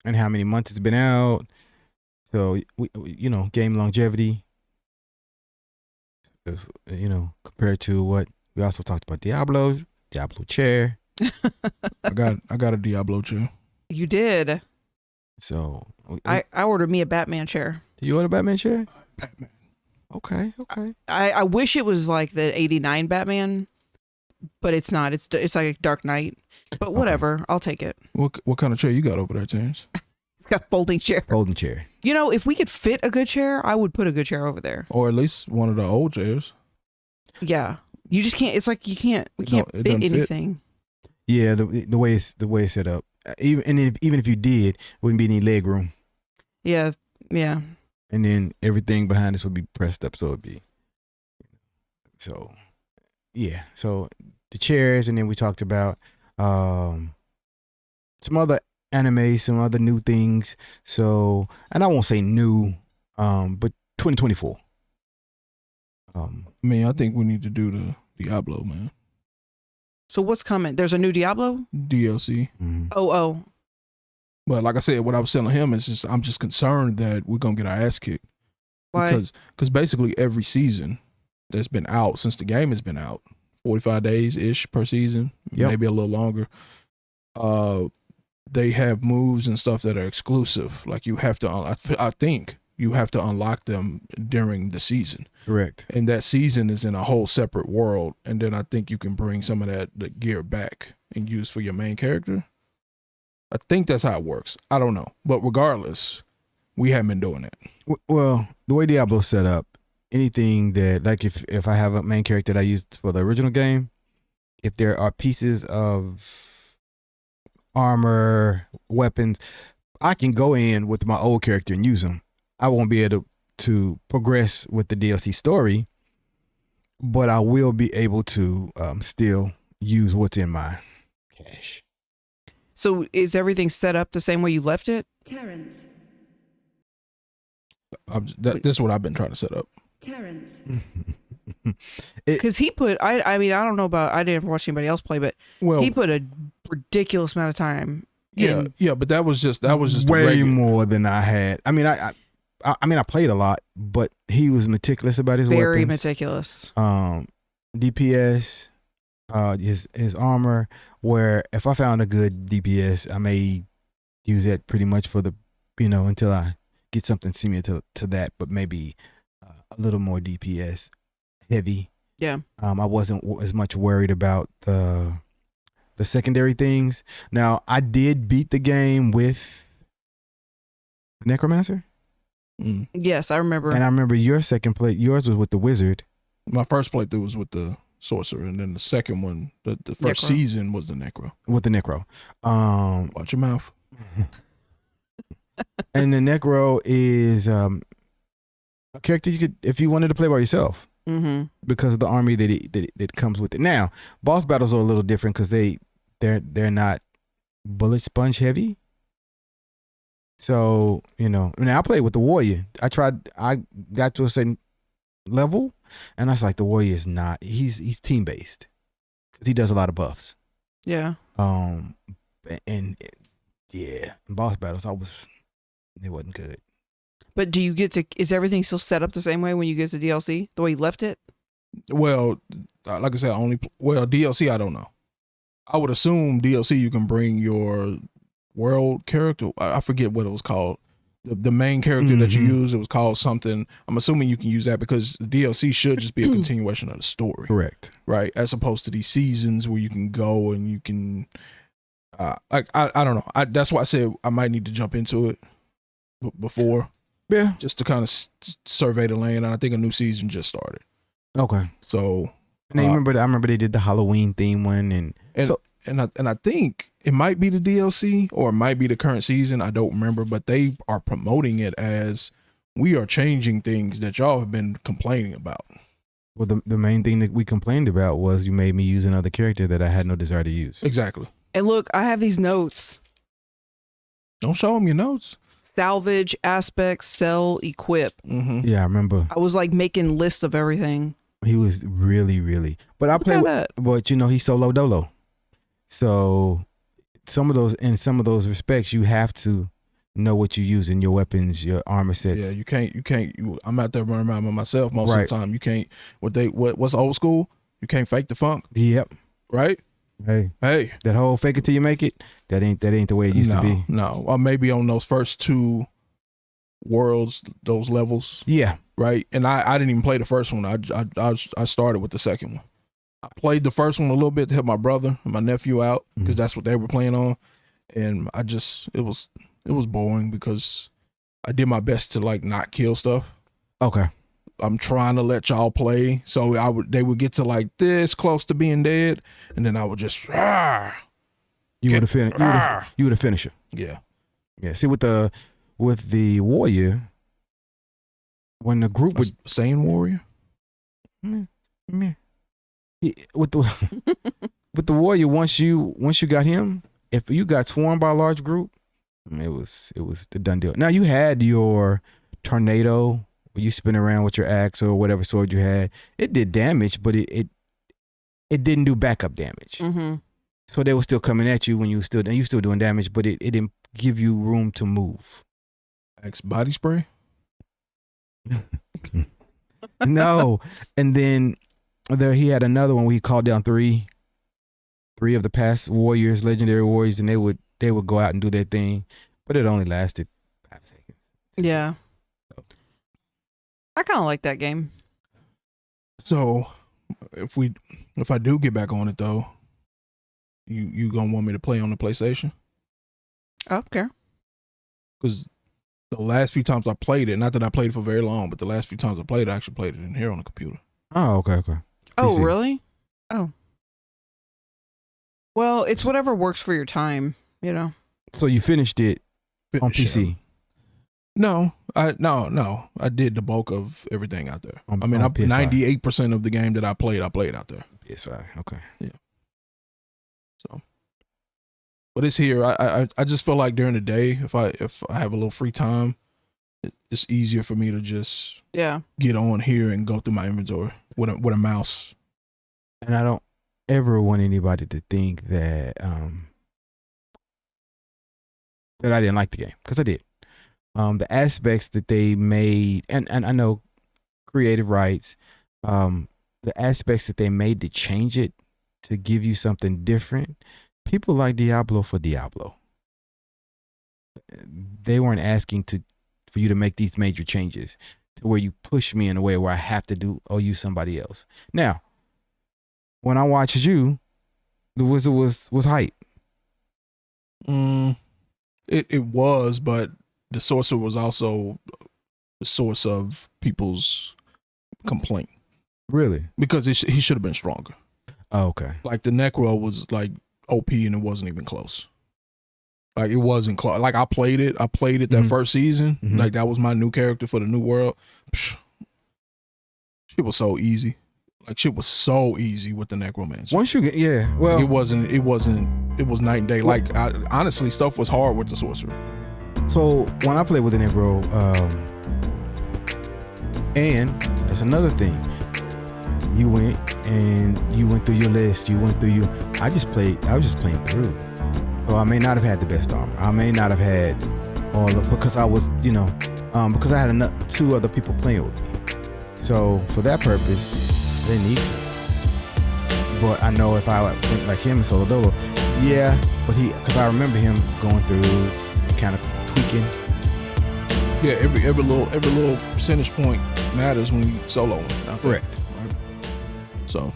and how many months it's been out. So game longevity. Compared to what we also talked about, Diablo chair. I got a Diablo chair. You did. So I ordered me a Batman chair. Did you order a Batman chair? Batman. Okay. I wish it was like the 89 Batman, but it's not. It's like Dark Knight. But whatever, okay. I'll take it. What kind of chair you got over there, Terence? It's got folding chair. Folding chair. If we could fit a good chair, I would put a good chair over there. Or at least one of the old chairs. Yeah. You just can't. It's like we can't fit anything. Fit. Yeah, the way it's set up. Even if you did, wouldn't be any leg room. Yeah. And then everything behind us would be pressed up, so it'd be. So, yeah. So the chairs, and then we talked about some other anime, some other new things. So, and I won't say new, but 2024. I think we need to do the Diablo, man. So what's coming? There's a new Diablo DLC. Mm-hmm. Oh. But like I said, what I was telling him is I'm just concerned that we're gonna get our ass kicked. Why? Because basically every season that's been out since the game has been out, 45 days ish per season, maybe a little longer. They have moves and stuff that are exclusive. Like you have to, I think you have to unlock them during the season. Correct. And that season is in a whole separate world. And then I think you can bring some of the gear back and use for your main character. I think that's how it works. I don't know. But regardless, we haven't been doing it. Well, the way Diablo's set up, anything that, like if I have a main character that I used for the original game, if there are pieces of armor, weapons, I can go in with my old character and use them. I won't be able to progress with the DLC story, but I will be able to still use what's in my cache. So is everything set up the same way you left it? Terence. This is what I've been trying to set up. Terence. Because he put, I mean, I don't know about, I didn't watch anybody else play, but he put a ridiculous amount of time. Yeah, but that was just way more than I had. I mean, I played a lot, but he was meticulous about his weapons. Very meticulous. DPS, his armor. Where if I found a good DPS, I may use that pretty much for the, until I get something similar to that, but maybe a little more DPS heavy. Yeah. I wasn't as much worried about the secondary things. Now I did beat the game with Necromancer. Yes, I remember. And I remember yours was with the wizard. My first playthrough was with the sorcerer, and then the second one, the first season was the necro. With the necro. Watch your mouth. And the necro is a character you could, if you wanted to play by yourself, because of the army that comes with it. Now, boss battles are a little different because they're not bullet sponge heavy. So, I played with the warrior. I got to a certain level, and I was like, the warrior is not, he's team based because he does a lot of buffs. Yeah. In boss battles, it wasn't good. But do you is everything still set up the same way when you get to DLC, the way you left it? Well, like I said, DLC, I don't know. I would assume DLC, you can bring your world character. I forget what it was called. The main character that you use, it was called something. I'm assuming you can use that because the DLC should just be a continuation of the story. Correct. Right. As opposed to these seasons where you can go and you can, I don't know. That's why I said I might need to jump into it before. Yeah. Just to kind of survey the land. And I think a new season just started. Okay. So. And I remember they did the Halloween theme one. And I think it might be the DLC or it might be the current season. I don't remember, but they are promoting it as we are changing things that y'all have been complaining about. Well, the main thing that we complained about was you made me use another character that I had no desire to use. Exactly. And look, I have these notes. Don't show them your notes. Salvage, aspects, sell, equip. Yeah, I remember. I was like making lists of everything. He was really, really. But I played with, but he's solo dolo. So in some of those respects, you have to know what you use in your weapons, your armor sets. Yeah, you can't. I'm out there running around by myself most Right. of the time. You can't. What's old school? You can't fake the funk, Yep. right? Hey, Hey, that whole fake it till you make it. That ain't the way it used to be. No, or maybe on those first 2 worlds, those levels, Yeah. right? And I didn't even play the first one. I started with the second one. I played the first one a little bit to help my brother and my nephew out because that's what they were playing on, and it was boring because I did my best to like not kill stuff. Okay. I'm trying to let y'all play, so they would get to like this close to being dead, and then I would just You would have finished. You would have finished it. Yeah. Yeah. See, with the warrior, when the group would Saiyan warrior. with the warrior, once you got him, if you got swarmed by a large group, it was the done deal. Now you had your tornado. You spin around with your axe or whatever sword you had. It did damage, but it didn't do backup damage. Mm-hmm. So they were still coming at you when you still doing damage, but it didn't give you room to move. Axe body spray. No, and then he had another one where he called down three of the past warriors, legendary warriors, and they would go out and do their thing, but it only lasted 5 seconds. Yeah. I kind of like that game. So if I do get back on it though, you gonna want me to play on the PlayStation? I don't care. Because the last few times I played it, not that I played it for very long, but the last few times I played it, I actually played it in here on the computer. Oh, okay. Oh, PC. really? Oh. Well, it's whatever works for your time, you know. So you finished it on Finish PC? it. No. I did the bulk of everything out there. On 98% of the game that I played out there. PS5. Okay. Yeah. So, but it's here. I just feel like during the day, if I have a little free time, it's easier for me to just get on here and go through my inventory with a mouse. And I don't ever want anybody to think that that I didn't like the game, because I did. The aspects that they made, and I know creative rights, the aspects that they made to change it to give you something different. People like Diablo for Diablo. They weren't asking for you to make these major changes to where you push me in a way where I have to use somebody else. Now, when I watched you, the wizard was hype. It was, but the sorcerer was also the source of people's complaint. Really? Because he should have been stronger. Oh, okay. Like the Necro was like OP and it wasn't even close. Like it wasn't close. Like I played it that first season. Mm-hmm. Like that was my new character for the new world. Psh, shit was so easy. Like shit was so easy with the Necromancer. Once you get, well, it was night and day. Like honestly, stuff was hard with the sorcerer. So when I played with the Negro, and that's another thing. You went through your list. I was just playing through. So I may not have had the best armor. I may not have had all of, because I was, because I had 2 other people playing with me. So for that purpose, I didn't need to. But I know if I went like him and Solo Dolo, but because I remember him going through and kind of tweaking. Yeah, every little percentage point matters when you soloing out there. Correct. Right? So